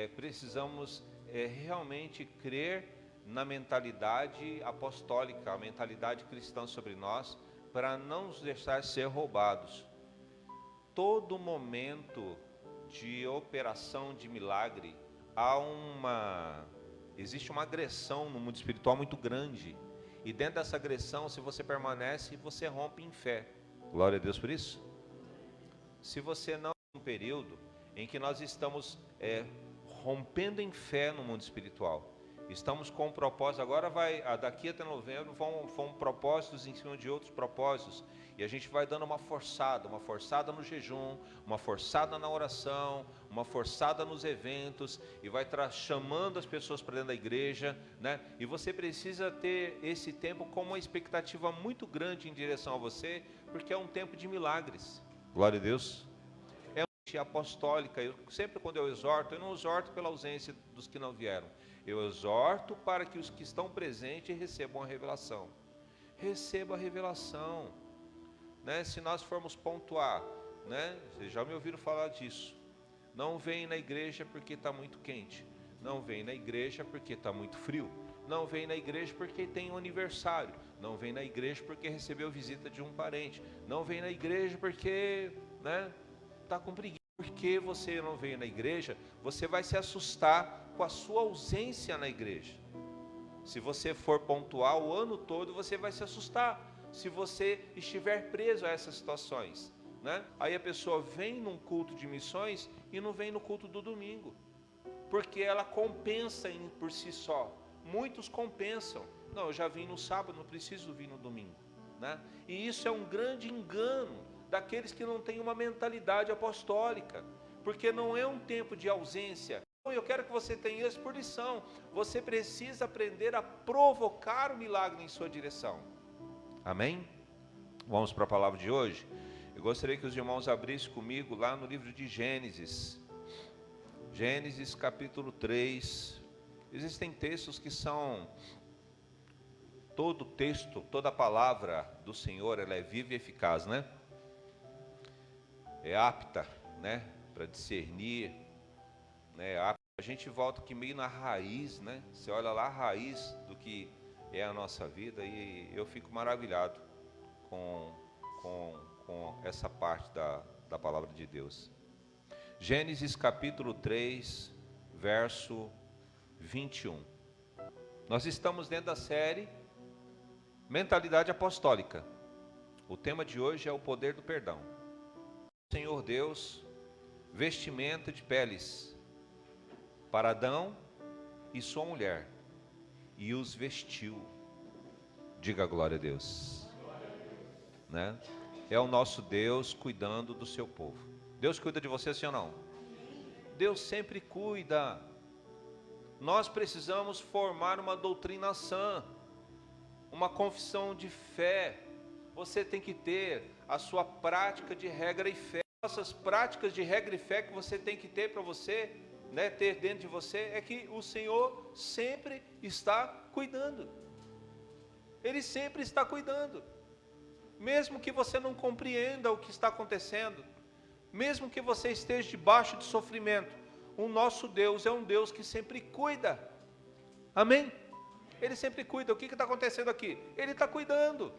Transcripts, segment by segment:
precisamos realmente crer na mentalidade apostólica, a mentalidade cristã sobre nós, para não nos deixar ser roubados. Todo momento de operação de milagre, existe uma agressão no mundo espiritual muito grande. E dentro dessa agressão, se você permanece, você rompe em fé. Glória a Deus por isso. Se você não, um período em que nós estamos rompendo em fé no mundo espiritual. Estamos com um propósito, agora daqui até novembro vão propósitos em cima de outros propósitos, e a gente vai dando uma forçada no jejum, uma forçada na oração, uma forçada nos eventos, e vai chamando as pessoas para dentro da igreja, né? E você precisa ter esse tempo com uma expectativa muito grande em direção a você, porque é um tempo de milagres. Glória a Deus. Apostólica. Sempre quando eu exorto, eu não exorto pela ausência dos que não vieram, eu exorto para que os que estão presentes recebam a revelação. Receba a revelação, né? Se nós formos pontuar, né? Vocês já me ouviram falar disso. Não vem na igreja porque está muito quente, não vem na igreja porque está muito frio, não vem na igreja porque tem um aniversário, não vem na igreja porque recebeu visita de um parente, não vem na igreja porque, né, está com preguiça. Porque você não veio na igreja, você vai se assustar com a sua ausência na igreja. Se você for pontual o ano todo, você vai se assustar se você estiver preso a essas situações, né? Aí a pessoa vem num culto de missões e não vem no culto do domingo, porque ela compensa por si só. Muitos compensam. Não, eu já vim no sábado, não preciso vir no domingo, né? E isso é um grande engano daqueles que não têm uma mentalidade apostólica, porque não é um tempo de ausência. Eu quero que você tenha isso por lição. Você precisa aprender a provocar o milagre em sua direção. Amém? Vamos para a palavra de hoje. Eu gostaria que os irmãos abrissem comigo lá no livro de Gênesis. Gênesis capítulo 3. Existem textos que são... Todo texto, toda palavra do Senhor, ela é viva e eficaz, né? É apta, né, para discernir, né, a gente volta aqui meio na raiz, né, você olha lá a raiz do que é a nossa vida, e eu fico maravilhado com essa parte da palavra de Deus. Gênesis capítulo 3, verso 21. Nós estamos dentro da série Mentalidade Apostólica. O tema de hoje é o poder do perdão. Senhor Deus, vestimenta de peles para Adão e sua mulher, e os vestiu. Diga glória a Deus. Né? É o nosso Deus cuidando do seu povo. Deus cuida de você, sim ou não? Deus sempre cuida. Nós precisamos formar uma doutrina sã, uma confissão de fé. Você tem que ter a sua prática de regra e fé. Essas práticas de regra e fé que você tem que ter para você, né, ter dentro de você, é que o Senhor sempre está cuidando. Ele sempre está cuidando. Mesmo que você não compreenda o que está acontecendo, mesmo que você esteja debaixo de sofrimento, o nosso Deus é um Deus que sempre cuida. Amém? Ele sempre cuida. O que está acontecendo aqui? Ele está cuidando.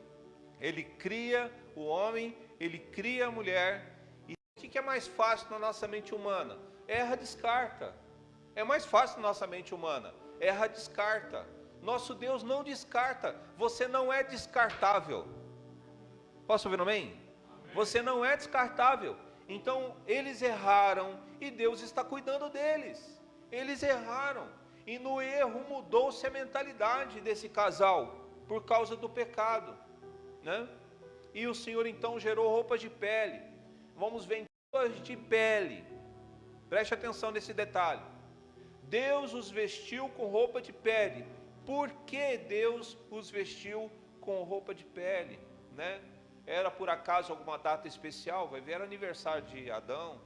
Ele cria o homem, ele cria a mulher. O que é mais fácil na nossa mente humana? Erra, descarta. É mais fácil na nossa mente humana. Erra, descarta. Nosso Deus não descarta. Você não é descartável. Posso ouvir um amém? Você não é descartável. Então, eles erraram e Deus está cuidando deles. Eles erraram. E no erro mudou-se a mentalidade desse casal por causa do pecado, né? E o Senhor então gerou roupas de pele. Vamos ver roupas de pele. Preste atenção nesse detalhe. Deus os vestiu com roupa de pele. Por que Deus os vestiu com roupa de pele, né? Era por acaso alguma data especial? Vai ver, era aniversário de Adão.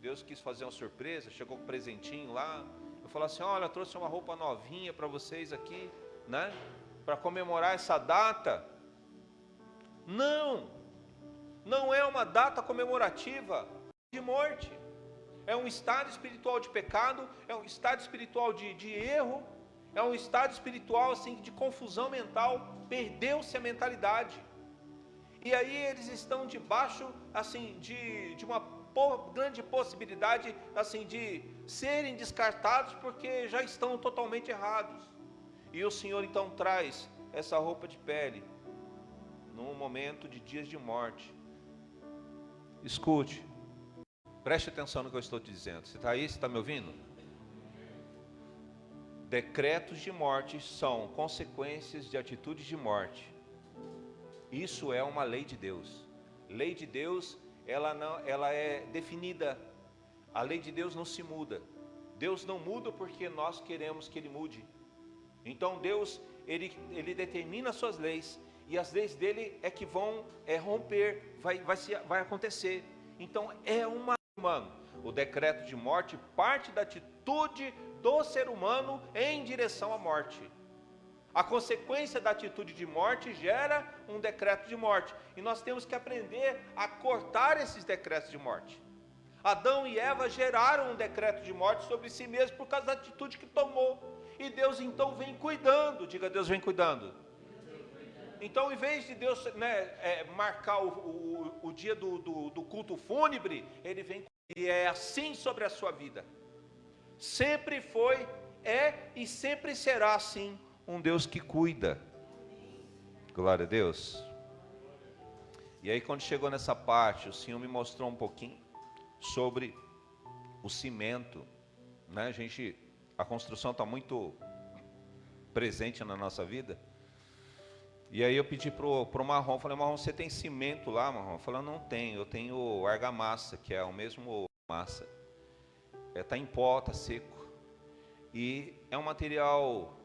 Deus quis fazer uma surpresa, chegou com um presentinho lá. Eu falei assim: olha, trouxe uma roupa novinha para vocês aqui, né? Para comemorar essa data. Não, não é uma data comemorativa de morte. É um estado espiritual de pecado, é um estado espiritual de erro, é um estado espiritual assim, de confusão mental, perdeu-se a mentalidade. E aí eles estão debaixo assim, de uma grande possibilidade assim, de serem descartados porque já estão totalmente errados. E o Senhor então traz essa roupa de pele num momento de dias de morte. Escute, preste atenção no que eu estou te dizendo. Você está aí? Você está me ouvindo? Decretos de morte são consequências de atitudes de morte. Isso é uma lei de Deus. Lei de Deus, ela é definida. A lei de Deus não se muda. Deus não muda porque nós queremos que Ele mude. Então Deus, Ele determina suas leis, e as leis dele é que vão romper, vai acontecer. Então é humano. O decreto de morte parte da atitude do ser humano em direção à morte. A consequência da atitude de morte gera um decreto de morte. E nós temos que aprender a cortar esses decretos de morte. Adão e Eva geraram um decreto de morte sobre si mesmos por causa da atitude que tomou. E Deus então vem cuidando. Diga, Deus vem cuidando. Então, em vez de Deus marcar o dia do culto fúnebre, Ele vem e é assim sobre a sua vida. Sempre foi, e sempre será assim, um Deus que cuida. Glória a Deus. E aí quando chegou nessa parte, o Senhor me mostrou um pouquinho sobre o cimento, né? A construção está muito presente na nossa vida. E aí eu pedi pro Marrom, falei, Marrom, você tem cimento lá, Marrom? Falei, não tenho, eu tenho argamassa, que é o mesmo massa. Está em pó, está seco. E é um material,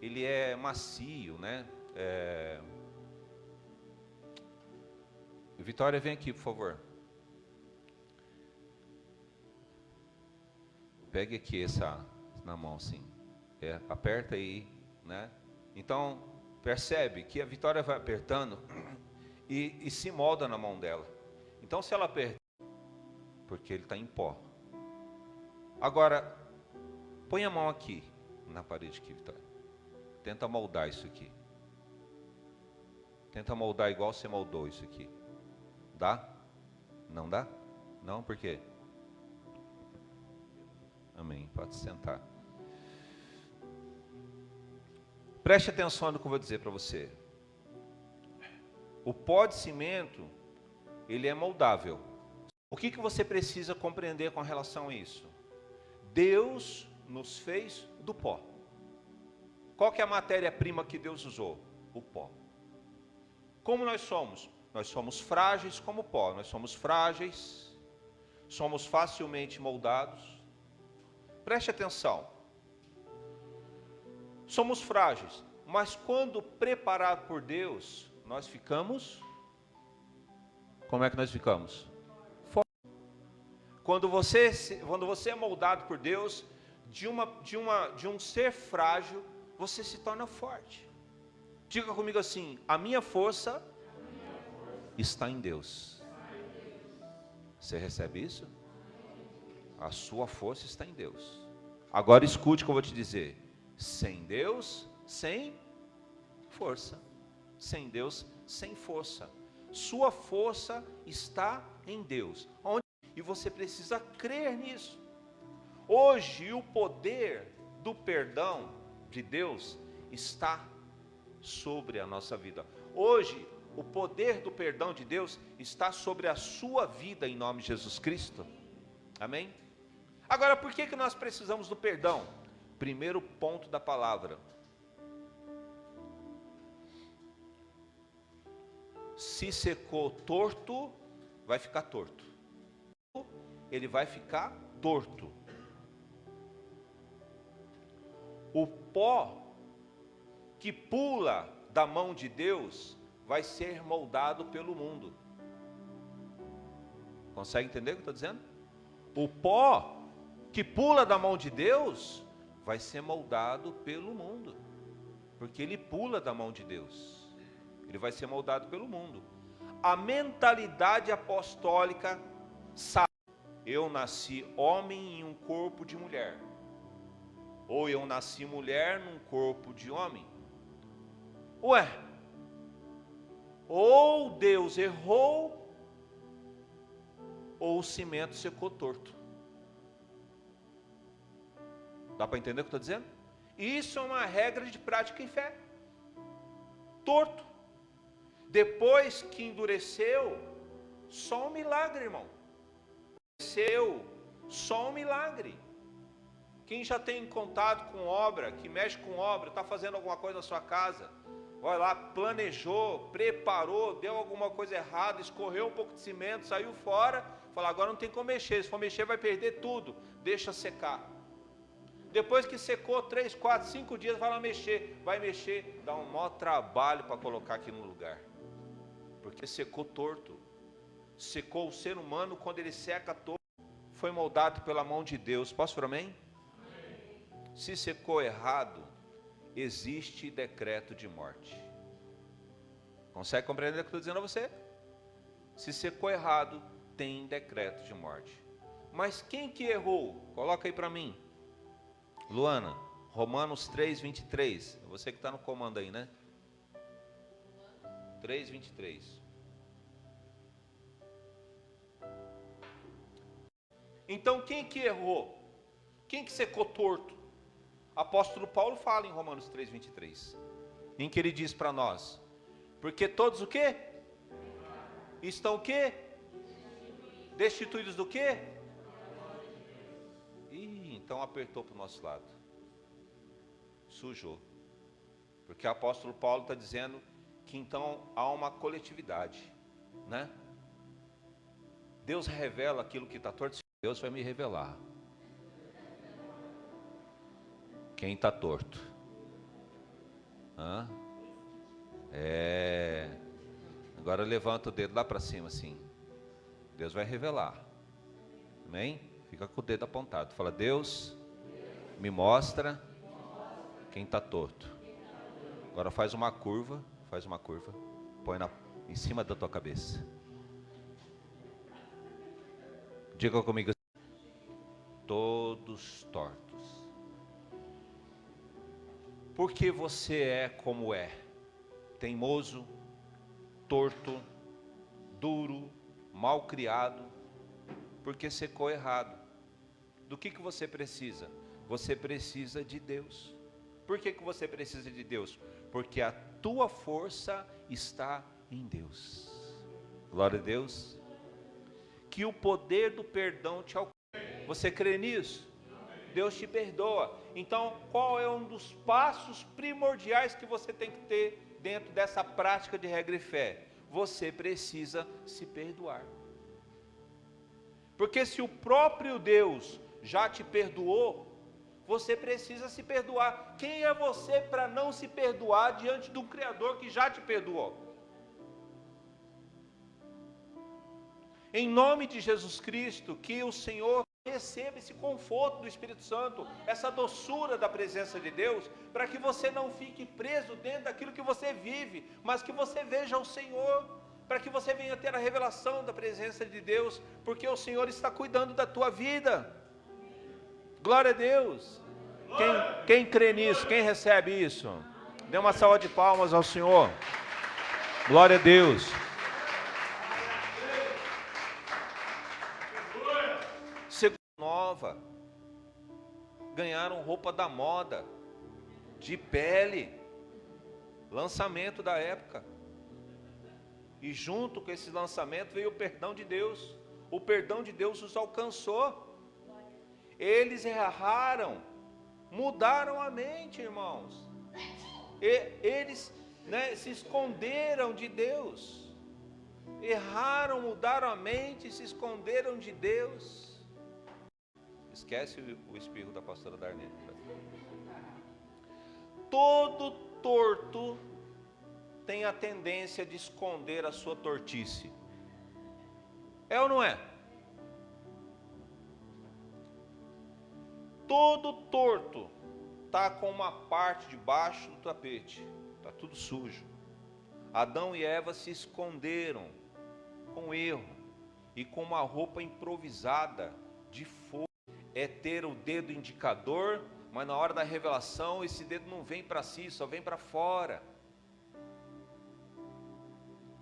ele é macio, né? Vitória, vem aqui, por favor. Pegue aqui essa na mão, assim. Aperta aí, né? Então, percebe que a Vitória vai apertando e se molda na mão dela. Então, se ela aperta, porque ele está em pó. Agora, põe a mão aqui, na parede aqui, Vitória. Tenta moldar isso aqui. Tenta moldar igual você moldou isso aqui. Dá? Não dá? Não, por quê? Amém, pode sentar. Preste atenção no que eu vou dizer para você. O pó de cimento, ele é moldável. O que você precisa compreender com relação a isso? Deus nos fez do pó. Qual que é a matéria-prima que Deus usou? O pó. Como nós somos? Nós somos frágeis como pó. Nós somos frágeis, somos facilmente moldados. Preste atenção. Somos frágeis, mas quando preparado por Deus, nós ficamos... Como é que nós ficamos? Forte. Quando você é moldado por Deus, de um ser frágil, você se torna forte. Diga comigo assim: a minha força está em Deus. Você recebe isso? A sua força está em Deus. Agora escute o que eu vou te dizer. Sem Deus, sem força. Sem Deus, sem força. Sua força está em Deus. E você precisa crer nisso. Hoje, o poder do perdão de Deus está sobre a nossa vida. Hoje, o poder do perdão de Deus está sobre a sua vida, em nome de Jesus Cristo. Amém? Agora, por que nós precisamos do perdão? Primeiro ponto da palavra. Se secou torto, vai ficar torto. Ele vai ficar torto. O pó que pula da mão de Deus vai ser moldado pelo mundo. Consegue entender o que eu estou dizendo? O pó que pula da mão de Deus vai ser moldado pelo mundo, porque ele pula da mão de Deus. Ele vai ser moldado pelo mundo. A mentalidade apostólica sabe eu nasci homem em um corpo de mulher, ou eu nasci mulher num corpo de homem. Ué, ou Deus errou, ou o cimento secou torto. Dá para entender o que eu estou dizendo? Isso é uma regra de prática e fé. Torto. Depois que endureceu, só um milagre, irmão. Endureceu, só um milagre. Quem já tem contato com obra, que mexe com obra, está fazendo alguma coisa na sua casa, vai lá, planejou, preparou, deu alguma coisa errada, escorreu um pouco de cimento, saiu fora, fala, agora não tem como mexer, se for mexer vai perder tudo, deixa secar. Depois que secou 3, 4, 5 dias, vai mexer, dá um maior trabalho para colocar aqui no lugar, porque secou torto. Secou o ser humano, quando ele seca torto, foi moldado pela mão de Deus. Posso falar amém? Se secou errado, existe decreto de morte. Consegue compreender o que eu estou dizendo a você? Se secou errado, tem decreto de morte. Mas quem que errou? Coloca aí para mim, Luana, Romanos 3:23. É você que está no comando aí, né? 3:23. Então quem que errou? Quem que secou torto? Apóstolo Paulo fala em Romanos 3:23, em que ele diz para nós, porque todos o quê? Estão o quê? Destituídos do quê? Ih, então apertou para o nosso lado, sujou, porque o apóstolo Paulo está dizendo que então há uma coletividade, né? Deus revela aquilo que está torto, Deus vai me revelar quem está torto. Agora levanta o dedo lá para cima assim. Deus vai revelar. Amém? Fica com o dedo apontado. Fala, Deus me mostra quem está torto. Agora faz uma curva. Põe em cima da tua cabeça. Diga comigo. Todos tortos. Porque você é como é, teimoso, torto, duro, mal criado, porque secou errado. Do que você precisa? Você precisa de Deus. Por que você precisa de Deus? Porque a tua força está em Deus. Glória a Deus. Que o poder do perdão te alcance. Você crê nisso? Deus te perdoa. Então, qual é um dos passos primordiais que você tem que ter dentro dessa prática de regra e fé? Você precisa se perdoar. Porque se o próprio Deus já te perdoou, você precisa se perdoar. Quem é você para não se perdoar diante do Criador que já te perdoou? Em nome de Jesus Cristo, que o Senhor receba esse conforto do Espírito Santo, essa doçura da presença de Deus, para que você não fique preso dentro daquilo que você vive, mas que você veja o Senhor, para que você venha ter a revelação da presença de Deus, porque o Senhor está cuidando da tua vida. Glória a Deus. Quem crê nisso? Quem recebe isso? Dê uma salva de palmas ao Senhor. Glória a Deus. Nova, ganharam roupa da moda, de pele, lançamento da época, e junto com esse lançamento veio o perdão de Deus. O perdão de Deus os alcançou. Eles erraram, mudaram a mente, irmãos, eles se esconderam de Deus, erraram, mudaram a mente, se esconderam de Deus. Esquece o espirro da pastora Darnete. Todo torto tem a tendência de esconder a sua tortice. É ou não é? Todo torto está com uma parte de baixo do tapete. Está tudo sujo. Adão e Eva se esconderam com erro. e com uma roupa improvisada de folha. É ter o dedo indicador, mas na hora da revelação esse dedo não vem para si, só vem para fora.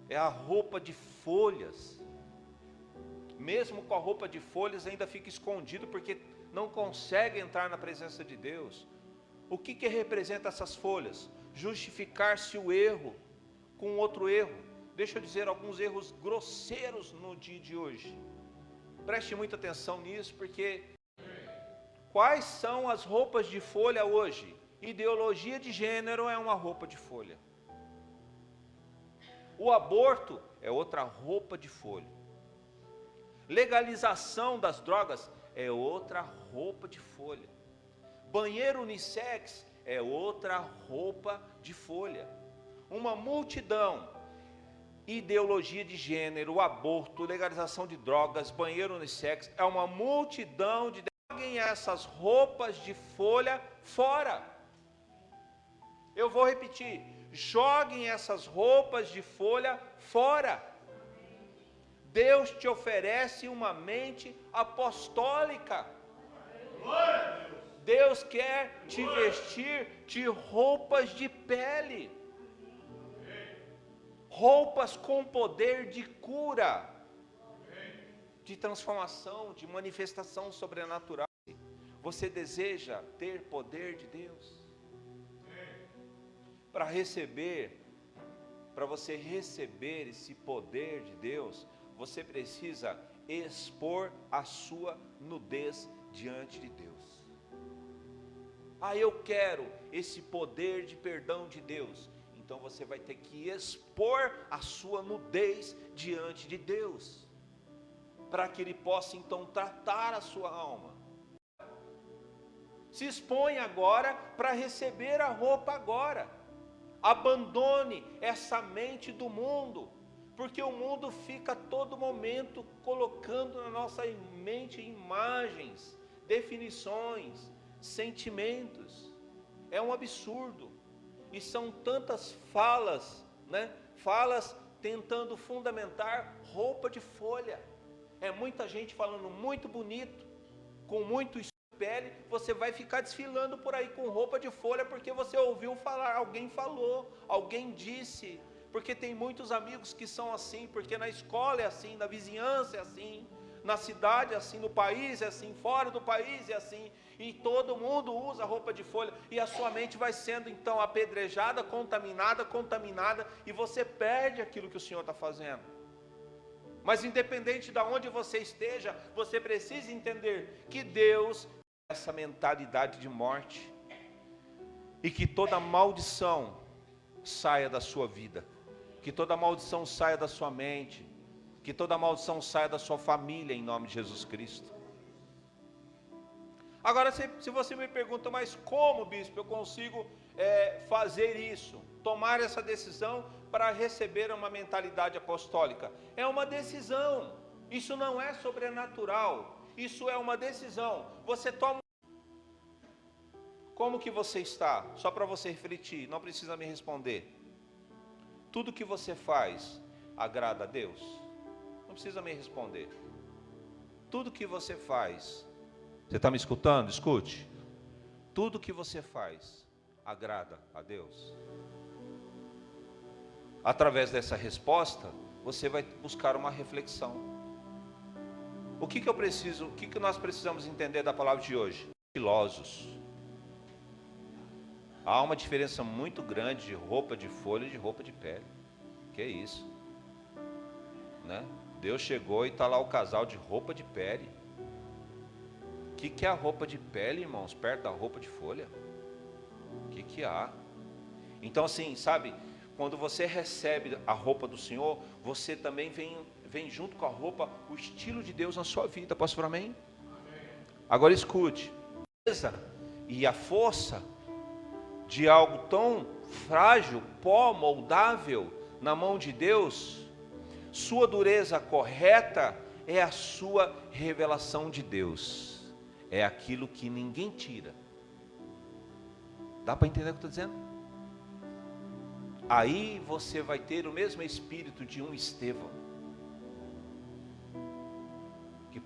É a roupa de folhas. Mesmo com a roupa de folhas ainda fica escondido, porque não consegue entrar na presença de Deus. O que representa essas folhas? Justificar-se o erro com outro erro. Deixa eu dizer alguns erros grosseiros no dia de hoje. Preste muita atenção nisso, porque quais são as roupas de folha hoje? Ideologia de gênero é uma roupa de folha. O aborto é outra roupa de folha. Legalização das drogas é outra roupa de folha. Banheiro unissex é outra roupa de folha. Uma multidão, ideologia de gênero, aborto, legalização de drogas, banheiro unissex, é uma multidão de... Joguem essas roupas de folha fora. Eu vou repetir, joguem essas roupas de folha fora. Deus te oferece uma mente apostólica. Deus quer te vestir de roupas de pele, roupas com poder de cura, de transformação, de manifestação sobrenatural. Você deseja ter poder de Deus? Para você receber esse poder de Deus, você precisa expor a sua nudez diante de Deus. Eu quero esse poder de perdão de Deus. Então você vai ter que expor a sua nudez diante de Deus, para que Ele possa então tratar a sua alma. Se expõe agora para receber a roupa agora. Abandone essa mente do mundo, porque o mundo fica a todo momento colocando na nossa mente imagens, definições, sentimentos. É um absurdo. E são tantas falas, falas tentando fundamentar roupa de folha. É muita gente falando muito bonito, com muito pele. Você vai ficar desfilando por aí com roupa de folha, porque você ouviu falar, alguém falou, alguém disse. Porque tem muitos amigos que são assim, porque na escola é assim, na vizinhança é assim, na cidade é assim, no país é assim, fora do país é assim, e todo mundo usa roupa de folha, e a sua mente vai sendo então apedrejada, contaminada, e você perde aquilo que o Senhor está fazendo. Mas independente de onde você esteja, você precisa entender que Deus tem essa mentalidade de morte, e que toda maldição saia da sua vida, que toda maldição saia da sua mente, que toda maldição saia da sua família, em nome de Jesus Cristo. Agora, se você me pergunta, mas como, bispo, eu consigo fazer isso, tomar essa decisão para receber uma mentalidade apostólica? É uma decisão, isso não é sobrenatural, isso é uma decisão. Você toma. Como que você está? Só para você refletir, não precisa me responder. Tudo que você faz agrada a Deus? Não precisa me responder. Tudo que você faz, você está me escutando? Escute. Tudo que você faz agrada a Deus? Através dessa resposta, você vai buscar uma reflexão. O que nós precisamos entender da palavra de hoje? Filosos. Há uma diferença muito grande de roupa de folha e de roupa de pele. Que isso, Deus chegou e está lá o casal de roupa de pele. O que é a roupa de pele, irmãos, perto da roupa de folha? O que há? Então assim, sabe, quando você recebe a roupa do Senhor, você também vem junto com a roupa, o estilo de Deus na sua vida. Posso falar amém? Agora escute. E a força de algo tão frágil, pó moldável, na mão de Deus, sua dureza correta é a sua revelação de Deus, é aquilo que ninguém tira. Dá para entender o que eu estou dizendo? Aí você vai ter o mesmo espírito de um Estevão.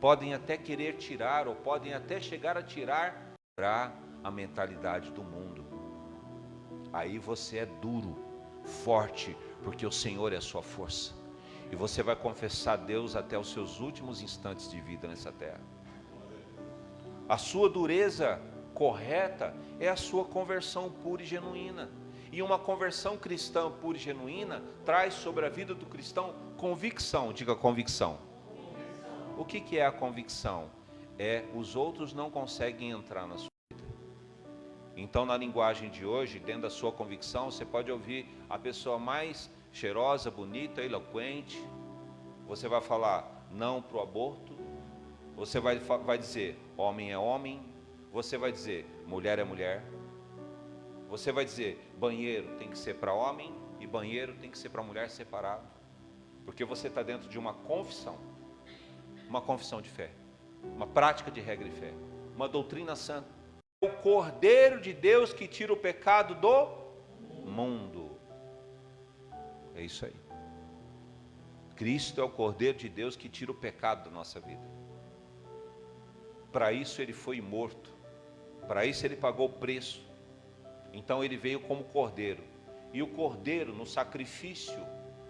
podem até querer tirar, ou podem até chegar a tirar para a mentalidade do mundo. Aí você é duro, forte, porque o Senhor é a sua força. E você vai confessar a Deus até os seus últimos instantes de vida nessa terra. A sua dureza correta é a sua conversão pura e genuína. E uma conversão cristã pura e genuína traz sobre a vida do cristão convicção. Diga convicção. O que é a convicção? É os outros não conseguem entrar na sua vida. Então, na linguagem de hoje, dentro da sua convicção, você pode ouvir a pessoa mais cheirosa, bonita, eloquente. Você vai falar não para o aborto. Você vai dizer homem é homem. Você vai dizer mulher é mulher. Você vai dizer banheiro tem que ser para homem e banheiro tem que ser para mulher separado. Porque você está dentro de uma confissão de fé, uma prática de regra de fé, uma doutrina santa. O Cordeiro de Deus que tira o pecado do mundo. É isso aí. Cristo é o Cordeiro de Deus que tira o pecado da nossa vida. Para isso ele foi morto. Para isso ele pagou o preço. Então ele veio como Cordeiro. E o Cordeiro, no sacrifício,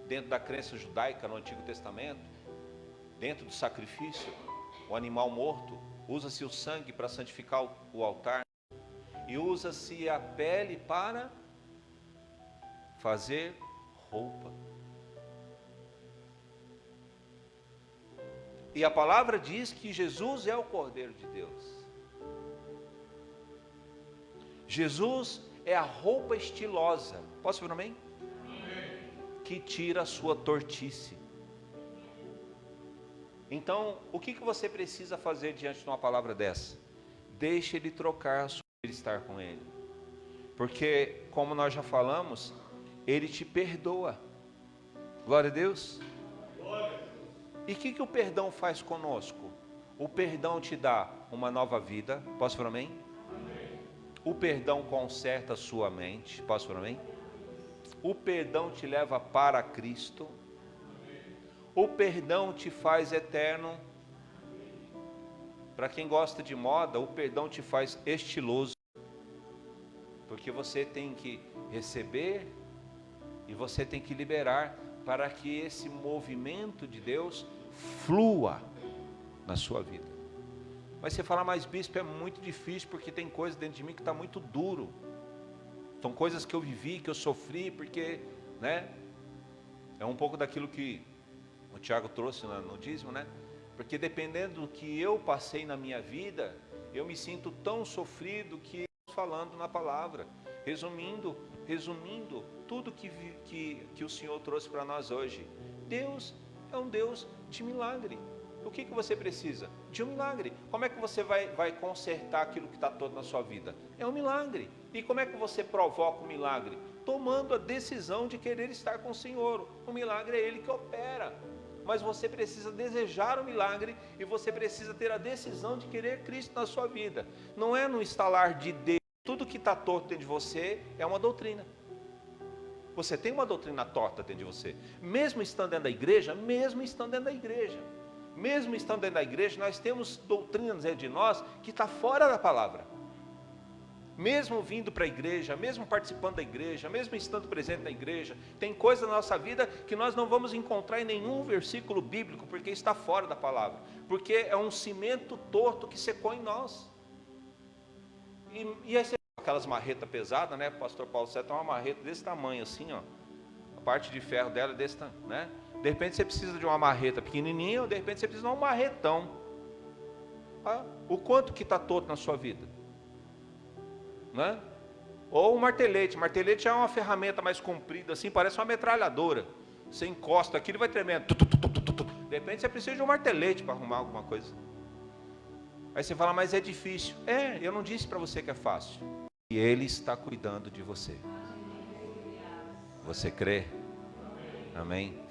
dentro da crença judaica no Antigo Testamento, dentro do sacrifício, o animal morto, usa-se o sangue para santificar o altar. E usa-se a pele para fazer roupa. E a palavra diz que Jesus é o Cordeiro de Deus. Jesus é a roupa estilosa. Posso ver amém? Amém. Que tira a sua tortice. Então, o que você precisa fazer diante de uma palavra dessa? Deixe ele trocar a sua vida, estar com ele. Porque, como nós já falamos, ele te perdoa. Glória a Deus. E o que o perdão faz conosco? O perdão te dá uma nova vida. Posso falar amém? Amém. O perdão conserta a sua mente. Posso falar amém? O perdão te leva para Cristo. Amém. O perdão te faz eterno. Para quem gosta de moda, o perdão te faz estiloso. Porque você tem que receber e você tem que liberar para que esse movimento de Deus flua na sua vida. Mas você fala, mas bispo, é muito difícil porque tem coisa dentro de mim que está muito duro. São coisas que eu vivi, que eu sofri, porque, né? É um pouco daquilo que o Tiago trouxe no dízimo, né? Porque dependendo do que eu passei na minha vida, eu me sinto tão sofrido que falando na palavra, resumindo tudo que o Senhor trouxe para nós hoje. Deus é um Deus de milagre. O que você precisa? De um milagre. Como é que você vai consertar aquilo que está todo na sua vida? É um milagre. E como é que você provoca o milagre? Tomando a decisão de querer estar com o Senhor. O milagre é Ele que opera. Mas você precisa desejar o milagre e você precisa ter a decisão de querer Cristo na sua vida. Não é no estalar de dedo. Tudo que está torto dentro de você é uma doutrina. Você tem uma doutrina torta dentro de você. Mesmo estando dentro da igreja, nós temos doutrinas dentro de nós que está fora da palavra. Mesmo vindo para a igreja, mesmo participando da igreja, mesmo estando presente na igreja, tem coisa na nossa vida que nós não vamos encontrar em nenhum versículo bíblico, porque está fora da palavra. Porque é um cimento torto que secou em nós. E aí você aquelas marretas pesadas, né? O pastor Paulo Sérgio tem uma marreta desse tamanho assim, ó. A parte de ferro dela é desse tamanho, né? De repente você precisa de uma marreta pequenininha, ou de repente você precisa de um marretão. Ah, o quanto que está torto na sua vida, né? Ou um martelete. Martelete é uma ferramenta mais comprida assim, parece uma metralhadora. Você encosta aqui, ele vai tremendo. De repente você precisa de um martelete para arrumar alguma coisa. Aí você fala, mas é difícil. Eu não disse para você que é fácil. E Ele está cuidando de você. Você crê? Amém? Fique